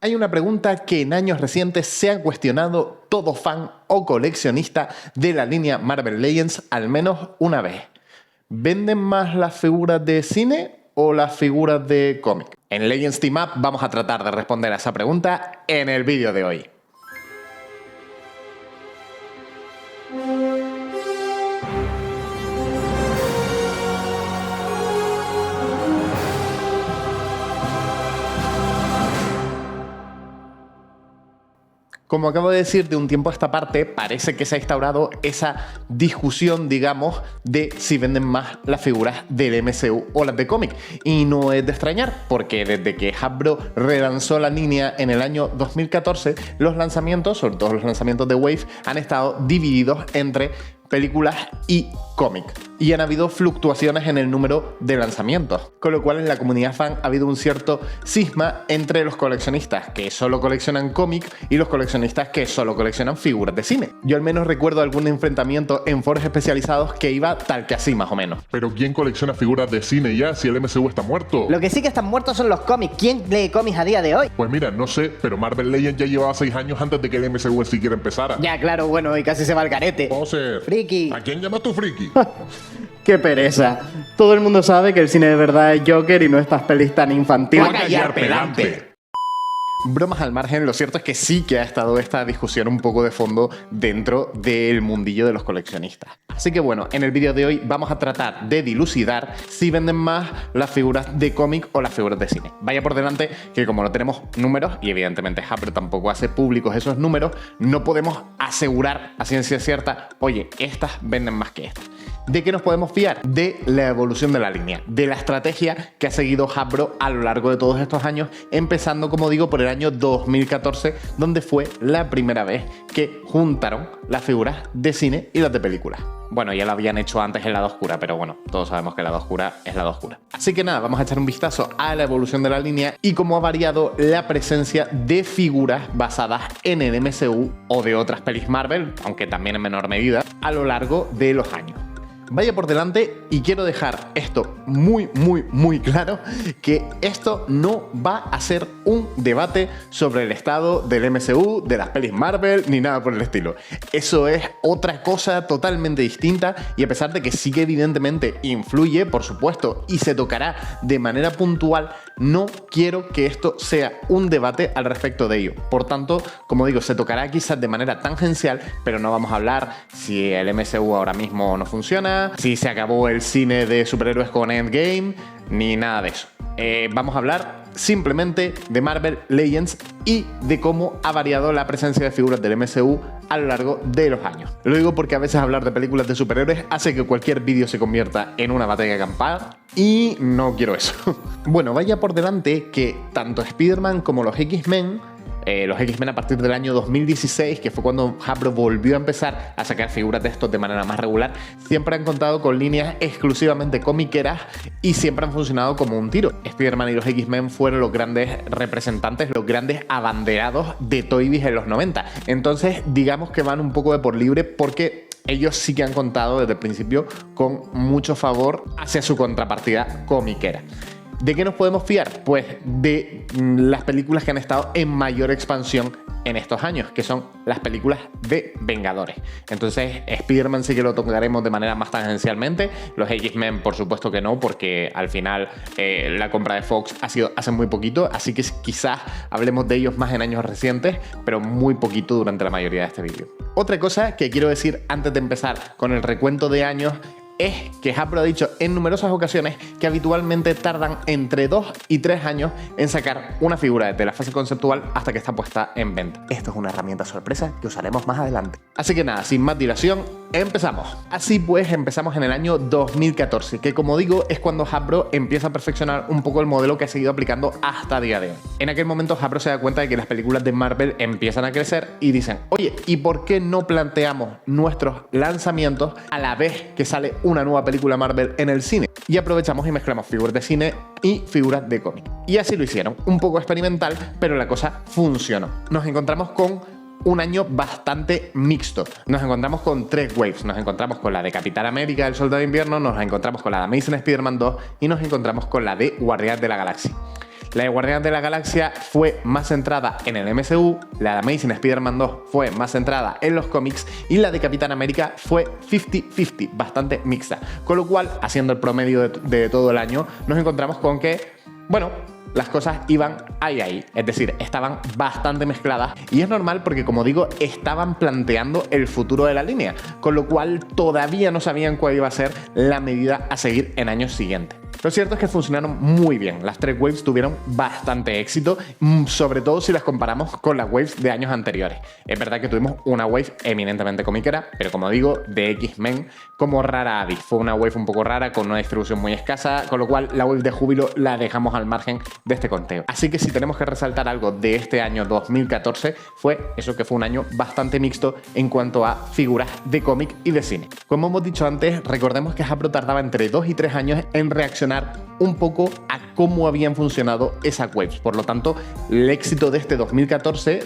Hay una pregunta que en años recientes se ha cuestionado todo fan o coleccionista de la línea Marvel Legends al menos una vez. ¿Venden más las figuras de cine o las figuras de cómic? En Legends Team Up vamos a tratar de responder a esa pregunta en el vídeo de hoy. Como acabo de decir, de un tiempo a esta parte parece que se ha instaurado esa discusión, digamos, de si venden más las figuras del MCU o las de cómic. Y no es de extrañar, porque desde que Hasbro relanzó la línea en el año 2014, los lanzamientos, sobre todo los lanzamientos de Wave, han estado divididos entre películas y cómic. Y han habido fluctuaciones en el número de lanzamientos, con lo cual en la comunidad fan ha habido un cierto cisma entre los coleccionistas que solo coleccionan cómic y los coleccionistas que solo coleccionan figuras de cine. Yo al menos recuerdo algún enfrentamiento en foros especializados que iba tal que así más o menos. Pero ¿quién colecciona figuras de cine ya si el MCU está muerto? Lo que sí que están muertos son los cómics. ¿Quién lee cómics a día de hoy? Pues mira, no sé, pero Marvel Legends ya llevaba 6 años antes de que el MCU siquiera empezara. Ya, claro, bueno, y casi se va al garete. Poser. Friki. ¿A quién llamas tú friki? ¡Qué pereza! Todo el mundo sabe que el cine de verdad es Joker y no estas pelis tan infantiles. ¡Va a callar, pedante! Bromas al margen, lo cierto es que sí que ha estado esta discusión un poco de fondo dentro del mundillo de los coleccionistas. Así que bueno, en el vídeo de hoy vamos a tratar de dilucidar si venden más las figuras de cómic o las figuras de cine. Vaya por delante que como no tenemos números, y evidentemente Hasbro tampoco hace públicos esos números, no podemos asegurar a ciencia cierta, oye, estas venden más que estas. ¿De qué nos podemos fiar? De la evolución de la línea, de la estrategia que ha seguido Hasbro a lo largo de todos estos años, empezando, como digo, por el año 2014, donde fue la primera vez que juntaron las figuras de cine y las de películas. Bueno, ya lo habían hecho antes en Lado Oscura, pero bueno, todos sabemos que Lado Oscura es Lado Oscura. Así que nada, vamos a echar un vistazo a la evolución de la línea y cómo ha variado la presencia de figuras basadas en el MCU o de otras pelis Marvel, aunque también en menor medida, a lo largo de los años. Vaya por delante y quiero dejar esto muy claro, que esto no va a ser un debate sobre el estado del MCU, de las pelis Marvel, ni nada por el estilo. Eso es otra cosa totalmente distinta y a pesar de que sí que evidentemente influye, por supuesto, y se tocará de manera puntual, no quiero que esto sea un debate al respecto de ello. Por tanto, como digo, se tocará quizás de manera tangencial, pero no vamos a hablar si el MCU ahora mismo no funciona, si se acabó el cine de superhéroes con Endgame, ni nada de eso. Vamos a hablar simplemente de Marvel Legends y de cómo ha variado la presencia de figuras del MCU a lo largo de los años. Lo digo porque a veces hablar de películas de superhéroes hace que cualquier vídeo se convierta en una batalla campal y no quiero eso. Bueno, vaya por delante que tanto Spider-Man como los X-Men a partir del año 2016, que fue cuando Hasbro volvió a empezar a sacar figuras de estos de manera más regular, siempre han contado con líneas exclusivamente comiqueras y siempre han funcionado como un tiro. Spider-Man y los X-Men fueron los grandes representantes, los grandes abanderados de Toy Biz en los 90. Entonces, digamos que van un poco de por libre porque ellos sí que han contado desde el principio con mucho favor hacia su contrapartida comiquera. ¿De qué nos podemos fiar? Pues de las películas que han estado en mayor expansión en estos años, que son las películas de Vengadores. Entonces, Spider-Man sí que lo tocaremos de manera más tangencialmente. Los X-Men, por supuesto que no, porque al final la compra de Fox ha sido hace muy poquito, así que quizás hablemos de ellos más en años recientes, pero muy poquito durante la mayoría de este vídeo. Otra cosa que quiero decir antes de empezar con el recuento de años es que Hasbro ha dicho en numerosas ocasiones que habitualmente tardan entre 2 y 3 años en sacar una figura desde la fase conceptual hasta que está puesta en venta. Esto es una herramienta sorpresa que usaremos más adelante. Así que nada, sin más dilación, empezamos. Así pues, empezamos en el año 2014, que como digo, es cuando Hasbro empieza a perfeccionar un poco el modelo que ha seguido aplicando hasta día de hoy. En aquel momento Hasbro se da cuenta de que las películas de Marvel empiezan a crecer y dicen, oye, ¿y por qué no planteamos nuestros lanzamientos a la vez que sale una nueva película Marvel en el cine? Y aprovechamos y mezclamos figuras de cine y figuras de cómic. Y así lo hicieron, un poco experimental, pero la cosa funcionó. Nos encontramos con un año bastante mixto. Nos encontramos con 3 waves. Nos encontramos con la de Capitán América, el Soldado de Invierno, nos encontramos con la de Amazing Spider-Man 2 y nos encontramos con la de Guardianes de la Galaxia. La de Guardianes de la Galaxia fue más centrada en el MCU, la de Amazing Spider-Man 2 fue más centrada en los cómics y la de Capitán América fue 50-50, bastante mixta. Con lo cual, haciendo el promedio de todo el año, nos encontramos con que, bueno, las cosas iban ahí. Es decir, estaban bastante mezcladas y es normal porque, como digo, estaban planteando el futuro de la línea, con lo cual todavía no sabían cuál iba a ser la medida a seguir en años siguientes. Lo cierto es que funcionaron muy bien. Las tres waves tuvieron bastante éxito, sobre todo si las comparamos con las waves de años anteriores. Es verdad que tuvimos una wave eminentemente comiquera, pero como digo, de X-Men como rara avis. Fue una wave un poco rara, con una distribución muy escasa, con lo cual la wave de Júbilo la dejamos al margen de este conteo. Así que si tenemos que resaltar algo de este año 2014, fue eso, que fue un año bastante mixto en cuanto a figuras de cómic y de cine. Como hemos dicho antes, recordemos que Hasbro tardaba entre 2 y 3 años en reaccionar un poco a cómo habían funcionado esas waves. Por lo tanto, el éxito de este 2014,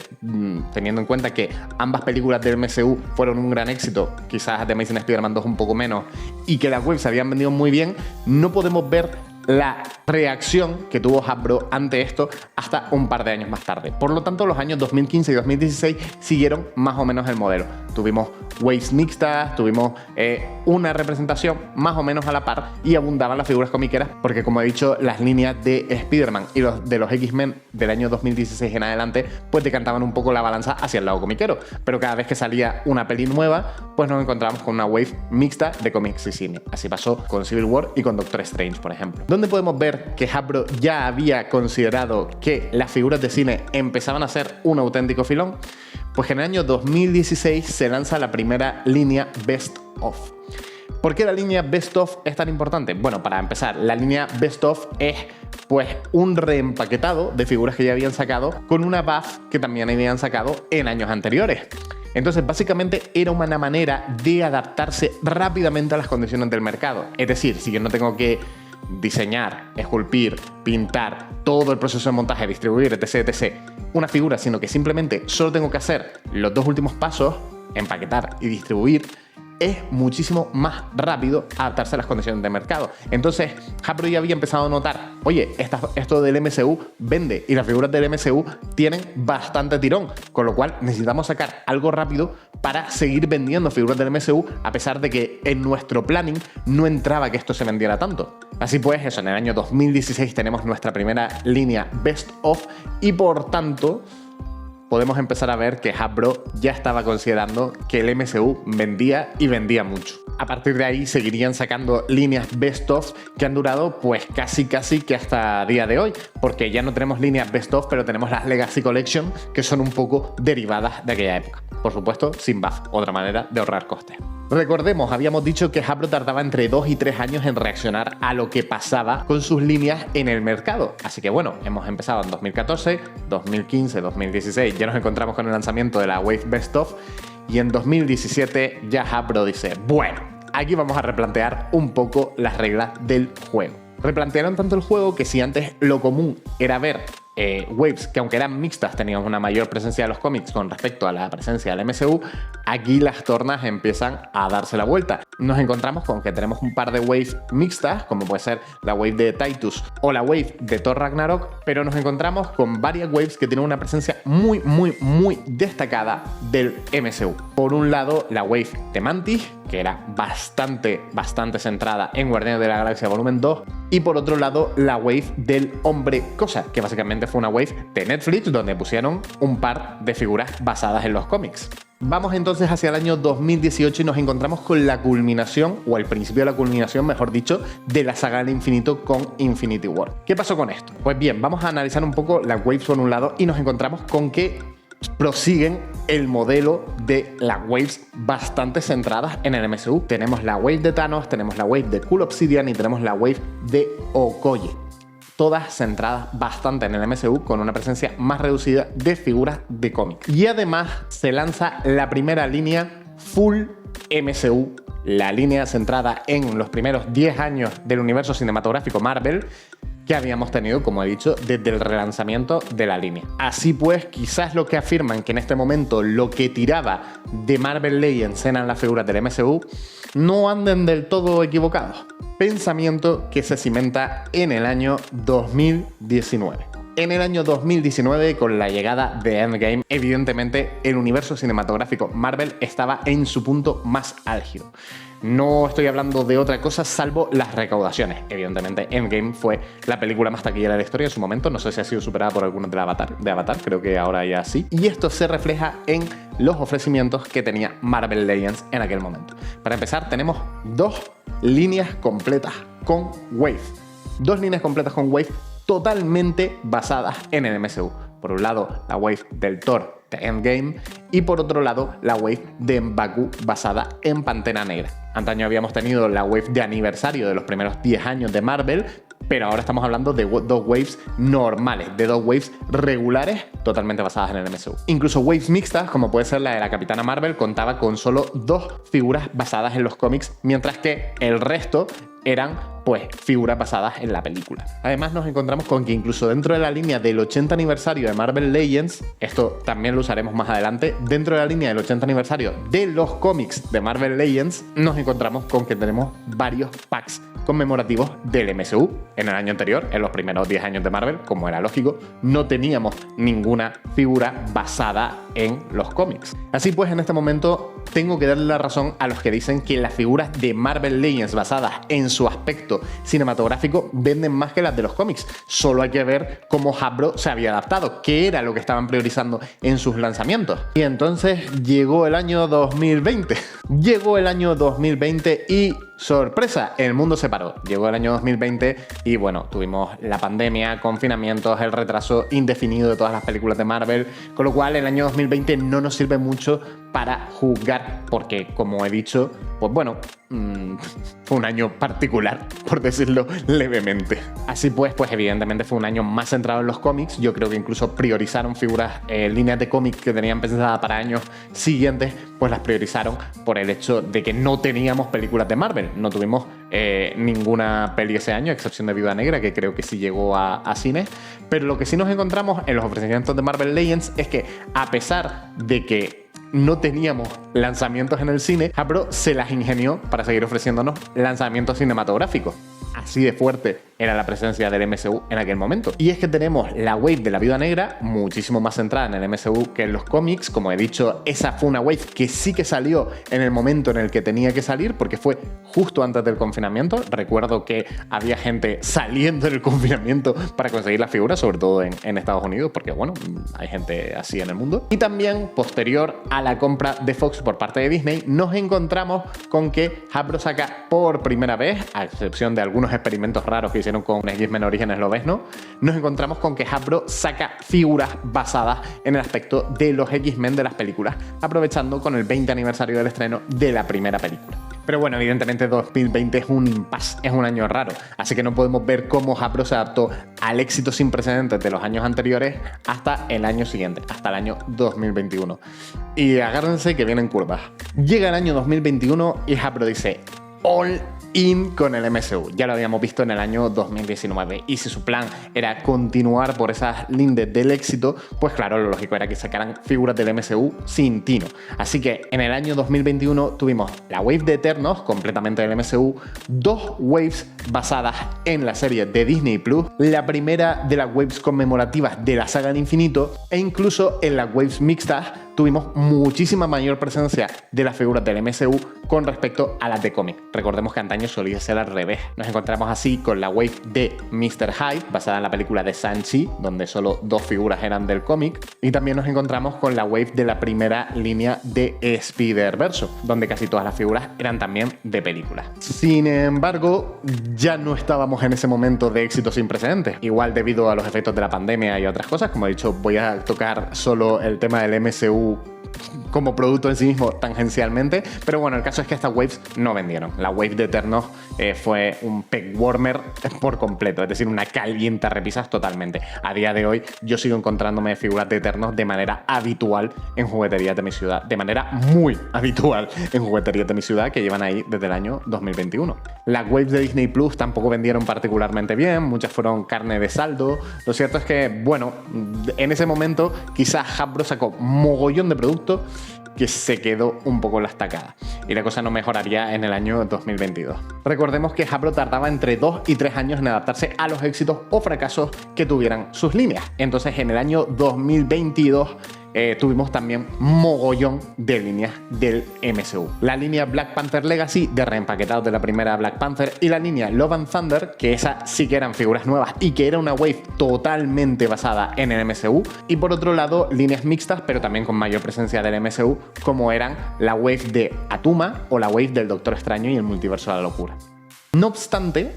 teniendo en cuenta que ambas películas del MCU fueron un gran éxito, quizás The Amazing Spider-Man 2 un poco menos, y que las waves se habían vendido muy bien, no podemos ver la reacción que tuvo Hasbro ante esto hasta un par de años más tarde. Por lo tanto, los años 2015 y 2016 siguieron más o menos el modelo. Tuvimos waves mixtas, tuvimos una representación más o menos a la par y abundaban las figuras comiqueras porque, como he dicho, las líneas de Spider-Man y de los X-Men del año 2016 en adelante pues decantaban un poco la balanza hacia el lado comiquero. Pero cada vez que salía una peli nueva, pues nos encontramos con una wave mixta de cómics y cine. Así pasó con Civil War y con Doctor Strange, por ejemplo. Donde podemos ver que Hasbro ya había considerado que las figuras de cine empezaban a ser un auténtico filón, pues en el año 2016 se lanza la primera línea Best Of. ¿Por qué la línea Best Of es tan importante? Bueno, para empezar, la línea Best Of es pues un reempaquetado de figuras que ya habían sacado con una buff que también habían sacado en años anteriores. Entonces, básicamente era una manera de adaptarse rápidamente a las condiciones del mercado. Es decir, si yo no tengo que diseñar, esculpir, pintar, todo el proceso de montaje, distribuir, etc, una figura, sino que simplemente solo tengo que hacer los dos últimos pasos, empaquetar y distribuir, es muchísimo más rápido adaptarse a las condiciones de mercado. Entonces, Hasbro ya había empezado a notar, oye, esto del MCU vende y las figuras del MCU tienen bastante tirón, con lo cual necesitamos sacar algo rápido para seguir vendiendo figuras del MCU, a pesar de que en nuestro planning no entraba que esto se vendiera tanto. Así pues, eso, en el año 2016 tenemos nuestra primera línea Best Of y, por tanto, podemos empezar a ver que Hasbro ya estaba considerando que el MCU vendía y vendía mucho. A partir de ahí seguirían sacando líneas Best Of que han durado pues casi que hasta día de hoy, porque ya no tenemos líneas Best Of, pero tenemos las Legacy Collection, que son un poco derivadas de aquella época. Por supuesto, sin buff, otra manera de ahorrar costes. Recordemos, habíamos dicho que Hasbro tardaba entre 2 y 3 años en reaccionar a lo que pasaba con sus líneas en el mercado. Así que bueno, hemos empezado en 2014, 2015, 2016, ya nos encontramos con el lanzamiento de la Wave Best Of, y en 2017 ya Hasbro dice, bueno, aquí vamos a replantear un poco las reglas del juego. Replantearon tanto el juego que si antes lo común era ver waves que, aunque eran mixtas, tenían una mayor presencia de los cómics con respecto a la presencia del MCU, aquí las tornas empiezan a darse la vuelta. Nos encontramos con que tenemos un par de waves mixtas, como puede ser la wave de Titus o la wave de Thor Ragnarok, pero nos encontramos con varias waves que tienen una presencia muy destacada del MCU. Por un lado, la wave de Mantis, que era bastante centrada en Guardianes de la Galaxia Volumen 2, y por otro lado, la wave del Hombre Cosa, que básicamente fue una wave de Netflix donde pusieron un par de figuras basadas en los cómics. Vamos entonces hacia el año 2018 y nos encontramos con la culminación, o el principio de la culminación, mejor dicho, de la saga del infinito con Infinity War. ¿Qué pasó con esto? Pues bien, vamos a analizar un poco las waves por un lado y nos encontramos con que prosiguen el modelo de las waves bastante centradas en el MCU. Tenemos la wave de Thanos, tenemos la wave de Cool Obsidian y tenemos la wave de Okoye. Todas centradas bastante en el MCU, con una presencia más reducida de figuras de cómic. Y además se lanza la primera línea Full MCU, la línea centrada en los primeros 10 años del universo cinematográfico Marvel, que habíamos tenido, como he dicho, desde el relanzamiento de la línea. Así pues, quizás lo que afirman que en este momento lo que tiraba de Marvel Legends eran las figuras del MCU, no anden del todo equivocados. Pensamiento que se cimenta en el año 2019. En el año 2019, con la llegada de Endgame, evidentemente el universo cinematográfico Marvel estaba en su punto más álgido. No estoy hablando de otra cosa salvo las recaudaciones. Evidentemente, Endgame fue la película más taquillera de la historia en su momento. No sé si ha sido superada por alguna de Avatar, creo que ahora ya sí. Y esto se refleja en los ofrecimientos que tenía Marvel Legends en aquel momento. Para empezar, tenemos dos líneas completas con Wave. Dos líneas completas con Wave totalmente basadas en el MCU. Por un lado, la Wave del Thor de Endgame y por otro lado, la Wave de M'Baku basada en Pantera Negra. Antaño habíamos tenido la Wave de aniversario de los primeros 10 años de Marvel, pero ahora estamos hablando de dos waves normales, de dos waves regulares totalmente basadas en el MCU. Incluso waves mixtas, como puede ser la de la Capitana Marvel, contaba con solo dos figuras basadas en los cómics, mientras que el resto eran pues figuras basadas en la película. Además nos encontramos con que incluso dentro de la línea del 80 aniversario de Marvel Legends, esto también lo usaremos más adelante, dentro de la línea del 80 aniversario de los cómics de Marvel Legends, nos encontramos con que tenemos varios packs conmemorativos del MCU. En el año anterior, en los primeros 10 años de Marvel, como era lógico, no teníamos ninguna figura basada en los cómics. Así pues, en este momento tengo que darle la razón a los que dicen que las figuras de Marvel Legends basadas en su aspecto cinematográfico venden más que las de los cómics. Solo hay que ver cómo Hasbro se había adaptado, qué era lo que estaban priorizando en sus lanzamientos. Y entonces llegó el año 2020. Llegó el año 2020 y sorpresa, el mundo se paró. Llegó el año 2020 y bueno, tuvimos la pandemia, confinamientos, el retraso indefinido de todas las películas de Marvel, con lo cual el año 2020 no nos sirve mucho para juzgar, porque como he dicho, pues bueno, fue un año particular, por decirlo levemente. Así pues evidentemente fue un año más centrado en los cómics. Yo creo que incluso priorizaron figuras, líneas de cómics que tenían pensadas para años siguientes, pues las priorizaron por el hecho de que no teníamos películas de Marvel. No tuvimos ninguna peli ese año, a excepción de Viuda Negra, que creo que sí llegó a cines. Pero lo que sí nos encontramos en los ofrecimientos de Marvel Legends es que, a pesar de que no teníamos lanzamientos en el cine, Hasbro se las ingenió para seguir ofreciéndonos lanzamientos cinematográficos. Así de fuerte era la presencia del MCU en aquel momento. Y es que tenemos la wave de la Viuda Negra, muchísimo más centrada en el MCU que en los cómics. Como he dicho, esa fue una wave que sí que salió en el momento en el que tenía que salir, porque fue justo antes del confinamiento. Recuerdo que había gente saliendo del confinamiento para conseguir las figuras, sobre todo en Estados Unidos, porque bueno, hay gente así en el mundo. Y también, posterior a la compra de Fox por parte de Disney, nos encontramos con que Hasbro saca por primera vez, a excepción de algunos experimentos raros que hicieron con X-Men Orígenes Lobezno, nos encontramos con que Hasbro saca figuras basadas en el aspecto de los X-Men de las películas, aprovechando con el 20 aniversario del estreno de la primera película. Pero bueno, evidentemente 2020 es un impasse, es un año raro, así que no podemos ver cómo Hasbro se adaptó al éxito sin precedentes de los años anteriores hasta el año siguiente, hasta el año 2021. Y agárrense que vienen curvas. Llega el año 2021 y Hasbro dice: all in con el MCU. Ya lo habíamos visto en el año 2019, y si su plan era continuar por esas lindes del éxito, pues claro, lo lógico era que sacaran figuras del MCU sin tino. Así que en el año 2021 tuvimos la wave de Eternos, completamente del MCU, dos waves basadas en la serie de Disney Plus, la primera de las waves conmemorativas de la saga del infinito, e incluso en las waves mixtas tuvimos muchísima mayor presencia de las figuras del MCU con respecto a las de cómic. Recordemos que antaño solía ser al revés. Nos encontramos así con la wave de Mr. Hyde, basada en la película de Shang-Chi, donde solo dos figuras eran del cómic, y también nos encontramos con la wave de la primera línea de Spider-Verse, donde casi todas las figuras eran también de película. Sin embargo, ya no estábamos en ese momento de éxito sin precedentes, igual debido a los efectos de la pandemia y otras cosas. Como he dicho, voy a tocar solo el tema del MCU como producto en sí mismo tangencialmente, pero bueno, el caso es que estas waves no vendieron. La wave de Eternos fue un peg warmer por completo, es decir, una calienta repisas totalmente. A día de hoy yo sigo encontrándome figuras de Eternos de manera habitual en jugueterías de mi ciudad, de manera muy habitual en jugueterías de mi ciudad, que llevan ahí desde el año 2021. Las waves de Disney Plus tampoco vendieron particularmente bien, muchas fueron carne de saldo. Lo cierto es que, bueno, en ese momento quizás Hasbro sacó mogollón de productos que se quedó un poco en la estacada. Y la cosa no mejoraría en el año 2022. Recordemos que Hasbro tardaba entre 2 y 3 años en adaptarse a los éxitos o fracasos que tuvieran sus líneas. Entonces en el año 2022 tuvimos también mogollón de líneas del MCU. La línea Black Panther Legacy de reempaquetados de la primera Black Panther y la línea Love and Thunder, que esas sí que eran figuras nuevas y que era una wave totalmente basada en el MCU. Y por otro lado, líneas mixtas, pero también con mayor presencia del MCU, como eran la wave de Atuma o la wave del Doctor Extraño y el Multiverso de la Locura. No obstante,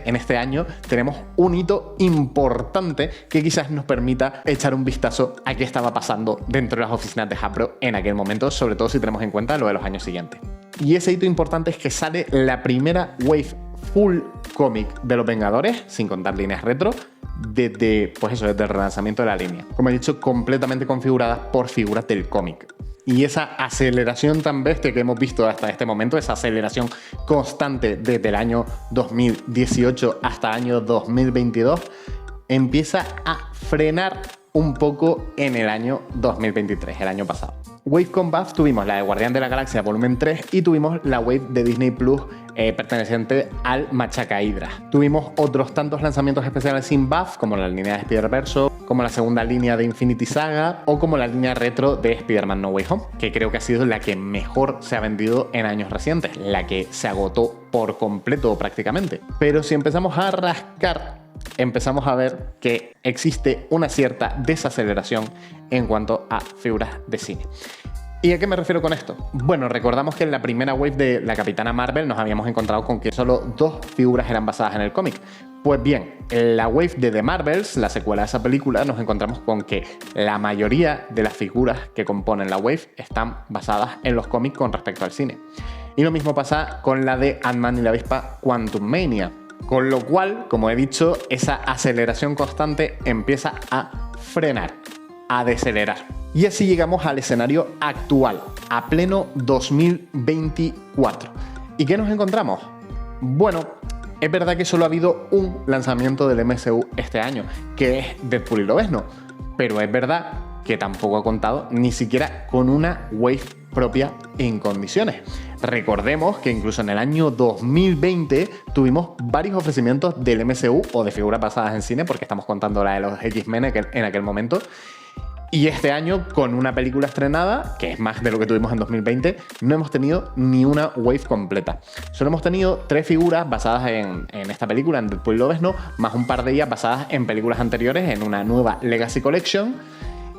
en este año tenemos un hito importante que quizás nos permita echar un vistazo a qué estaba pasando dentro de las oficinas de Hasbro en aquel momento, sobre todo si tenemos en cuenta lo de los años siguientes. Y ese hito importante es que sale la primera wave full cómic de los Vengadores, sin contar líneas retro, desde el relanzamiento de la línea. Como he dicho, completamente configuradas por figuras del cómic. Y esa aceleración tan bestia que hemos visto hasta este momento, esa aceleración constante desde el año 2018 hasta el año 2022, empieza a frenar un poco en el año 2023, el año pasado. Wave Combat tuvimos la de Guardián de la Galaxia Volumen 3 y tuvimos la wave de Disney Plus perteneciente al Machaca Hydra. Tuvimos otros tantos lanzamientos especiales sin buff, como la línea de Spider-Verse, como la segunda línea de Infinity Saga o como la línea retro de Spider-Man No Way Home, que creo que ha sido la que mejor se ha vendido en años recientes, la que se agotó por completo prácticamente. Pero si empezamos a rascar, empezamos a ver que existe una cierta desaceleración en cuanto a figuras de cine. ¿Y a qué me refiero con esto? Bueno, recordamos que en la primera wave de la Capitana Marvel nos habíamos encontrado con que solo 2 figuras eran basadas en el cómic. Pues bien, en la wave de The Marvels, la secuela de esa película, nos encontramos con que la mayoría de las figuras que componen la wave están basadas en los cómics con respecto al cine. Y lo mismo pasa con la de Ant-Man y la avispa Quantumania. Con lo cual, como he dicho, esa aceleración constante empieza a frenar, a decelerar. Y así llegamos al escenario actual, a pleno 2024. ¿Y qué nos encontramos? Bueno, es verdad que solo ha habido un lanzamiento del MCU este año, que es Deadpool y Lobezno, pero es verdad que tampoco ha contado ni siquiera con una wave propia en condiciones. Recordemos que incluso en el año 2020 tuvimos varios ofrecimientos del MCU o de figuras basadas en cine, porque estamos contando la de los X-Men en aquel momento. Y este año, con una película estrenada, que es más de lo que tuvimos en 2020, no hemos tenido ni una wave completa. Solo hemos tenido 3 figuras basadas en esta película, en Deadpool y Lobezno, más un par de ellas basadas en películas anteriores, en una nueva Legacy Collection.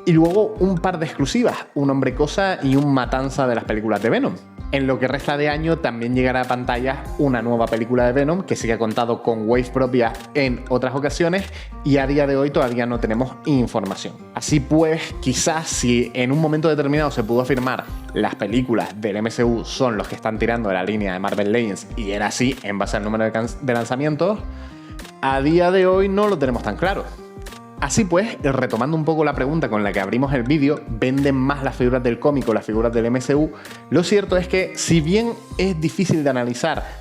Y luego un par de exclusivas, un Hombre Cosa y un Matanza de las películas de Venom. En lo que resta de año también llegará a pantalla una nueva película de Venom que sí que ha contado con wave propia en otras ocasiones y a día de hoy todavía no tenemos información. Así pues, quizás si en un momento determinado se pudo afirmar las películas del MCU son los que están tirando de la línea de Marvel Legends y era así en base al número de lanzamientos, a día de hoy no lo tenemos tan claro. Así pues, retomando un poco la pregunta con la que abrimos el vídeo, ¿venden más las figuras del cómic o las figuras del MCU? Lo cierto es que, si bien es difícil de analizar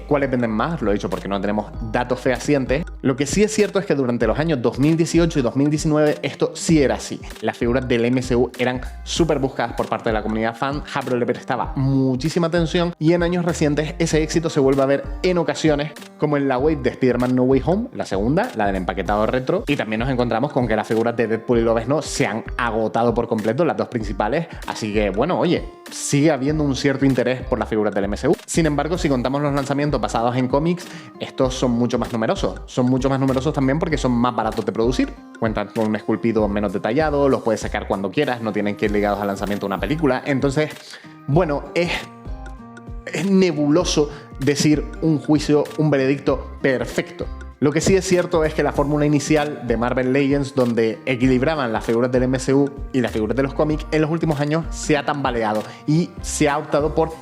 cuáles venden más, lo he dicho porque no tenemos datos fehacientes, lo que sí es cierto es que durante los años 2018 y 2019 esto sí era así. Las figuras del MCU eran súper buscadas por parte de la comunidad fan, Hasbro le prestaba muchísima atención y en años recientes ese éxito se vuelve a ver en ocasiones, como en la wave de Spider-Man No Way Home, la segunda, la del empaquetado retro, y también nos encontramos con que las figuras de Deadpool y Lobezno se han agotado por completo, las 2 principales, así que bueno, oye, sigue habiendo un cierto interés por las figuras del MCU. Sin embargo, si contamos los lanzamientos basados en cómics, estos son mucho más numerosos. Son mucho más numerosos también porque son más baratos de producir. Cuentan con un esculpido menos detallado, los puedes sacar cuando quieras, no tienen que ir ligados al lanzamiento de una película. Entonces, bueno, es nebuloso decir un juicio, un veredicto perfecto. Lo que sí es cierto es que la fórmula inicial de Marvel Legends, donde equilibraban las figuras del MCU y las figuras de los cómics, en los últimos años se ha tambaleado y se ha optado por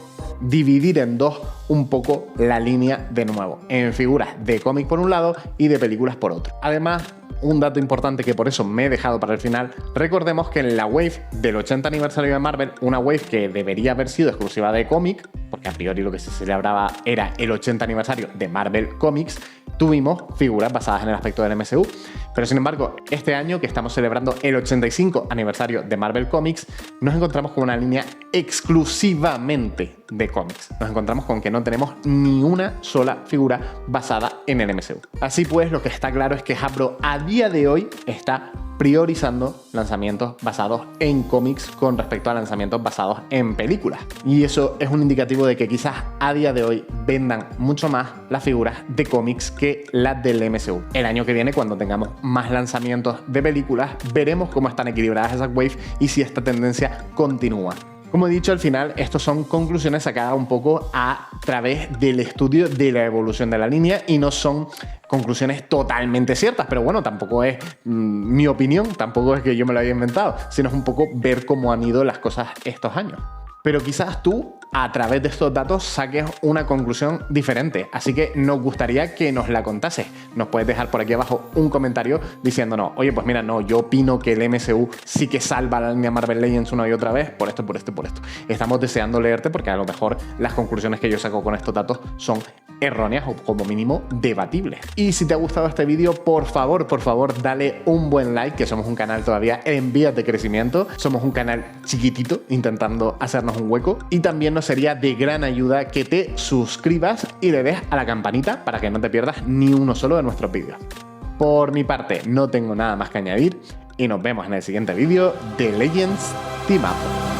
dividir en 2 un poco la línea de nuevo, en figuras de cómic por un lado y de películas por otro. Además, un dato importante que por eso me he dejado para el final, recordemos que en la wave del 80 aniversario de Marvel, una wave que debería haber sido exclusiva de cómic, porque a priori lo que se celebraba era el 80 aniversario de Marvel Comics, tuvimos figuras basadas en el aspecto del MCU. Pero sin embargo, este año que estamos celebrando el 85 aniversario de Marvel Comics, nos encontramos con una línea exclusivamente de cómics. Nos encontramos con que no tenemos ni una sola figura basada en el MCU. Así pues, lo que está claro es que Hasbro a día de hoy está priorizando lanzamientos basados en cómics con respecto a lanzamientos basados en películas. Y eso es un indicativo de que quizás a día de hoy vendan mucho más las figuras de cómics que las del MCU. El año que viene, cuando tengamos más lanzamientos de películas, veremos cómo están equilibradas esas waves y si esta tendencia continúa. Como he dicho, al final, estos son conclusiones sacadas un poco a través del estudio de la evolución de la línea y no son conclusiones totalmente ciertas, pero bueno, tampoco es mi opinión, tampoco es que yo me lo haya inventado, sino es un poco ver cómo han ido las cosas estos años. Pero quizás tú, a través de estos datos, saques una conclusión diferente. Así que nos gustaría que nos la contases. Nos puedes dejar por aquí abajo un comentario diciéndonos, oye, pues mira, no, yo opino que el MCU sí que salva la línea Marvel Legends una y otra vez por esto, por esto, por esto. Estamos deseando leerte porque a lo mejor las conclusiones que yo saco con estos datos son erróneas o como mínimo debatibles. Y si te ha gustado este vídeo, por favor, dale un buen like, que somos un canal todavía en vías de crecimiento. Somos un canal chiquitito intentando hacernos un hueco y también nos sería de gran ayuda que te suscribas y le des a la campanita para que no te pierdas ni uno solo de nuestros vídeos. Por mi parte, no tengo nada más que añadir y nos vemos en el siguiente vídeo de Legends Team Up.